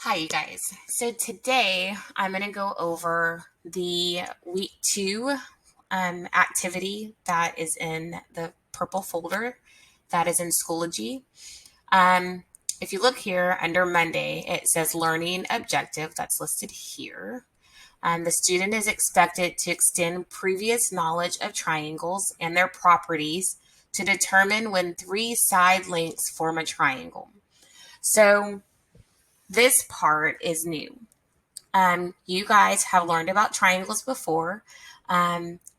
Hi, you guys. So today I'm going to go over the week 2 activity that is in the purple folder that is in Schoology. Um, if you look here under Monday, it says learning objective that's listed here. The student is expected to extend previous knowledge of triangles and their properties to determine when three side lengths form a triangle. So this part is new. You guys have learned about triangles before.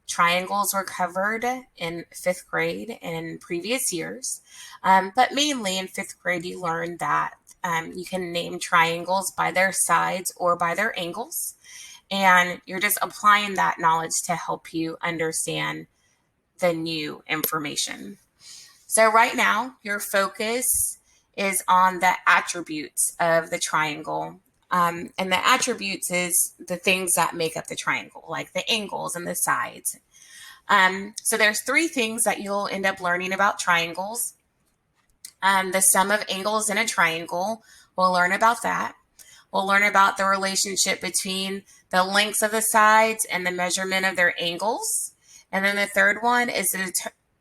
Triangles were covered in fifth grade and in previous years, but mainly in fifth grade, you learned that you can name triangles by their sides or by their angles, and you're just applying that knowledge to help you understand the new information. So right now, your focus is on the attributes of the triangle. And the attributes is the things that make up the triangle, like the angles and the sides. So there's three things that you'll end up learning about triangles. The sum of angles in a triangle, we'll learn about that. We'll learn about the relationship between the lengths of the sides and the measurement of their angles. And then the third one is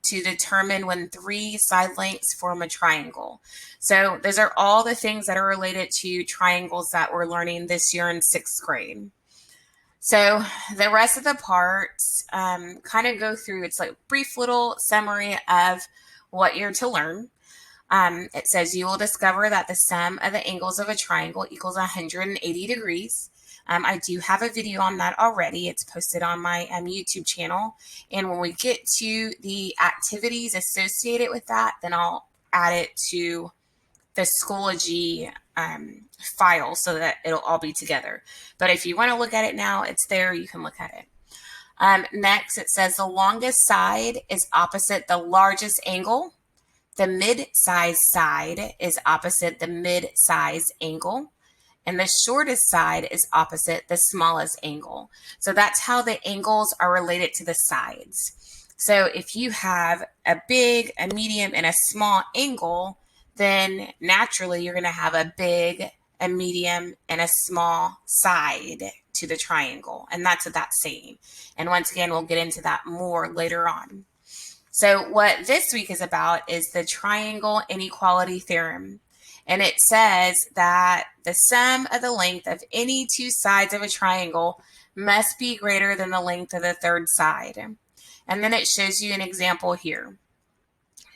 to determine when three side lengths form a triangle. So those are all the things that are related to triangles that we're learning this year in sixth grade. So the rest of the parts kind of go through, it's like a brief little summary of what you're to learn. It says you will discover that the sum of the angles of a triangle equals 180 degrees. I do have a video on that already. It's posted on my YouTube channel. And when we get to the activities associated with that, then I'll add it to the Schoology file so that it'll all be together. But if you want to look at it now, it's there. You can look at it. Next, it says the longest side is opposite the largest angle. The mid-size side is opposite the mid-size angle, and the shortest side is opposite the smallest angle. So that's how the angles are related to the sides. So if you have a big, a medium, and a small angle, then naturally you're going to have a big, a medium, and a small side to the triangle. And that's what that's saying. And once again, we'll get into that more later on. So what this week is about is the triangle inequality theorem. And it says that the sum of the length of any two sides of a triangle must be greater than the length of the third side. And then it shows you an example here.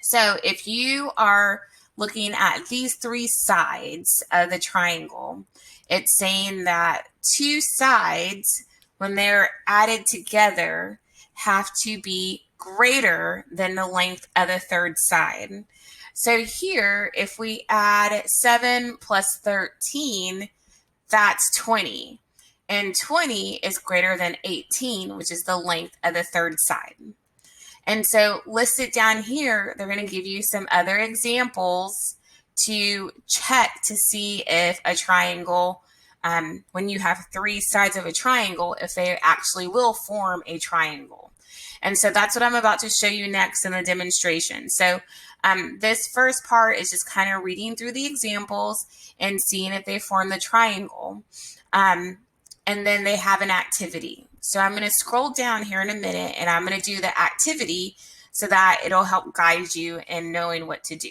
So if you are looking at these three sides of the triangle, it's saying that two sides, when they're added together, have to be greater than the length of the third side. So here, if we add 7 plus 13, that's 20. And 20 is greater than 18, which is the length of the third side. And so listed down here, they're going to give you some other examples to check to see if a triangle, when you have three sides of a triangle, if they actually will form a triangle. And so that's what I'm about to show you next in the demonstration. So this first part is just kind of reading through the examples and seeing if they form the triangle. And then they have an activity. So I'm going to scroll down here in a minute and I'm going to do the activity so that it'll help guide you in knowing what to do.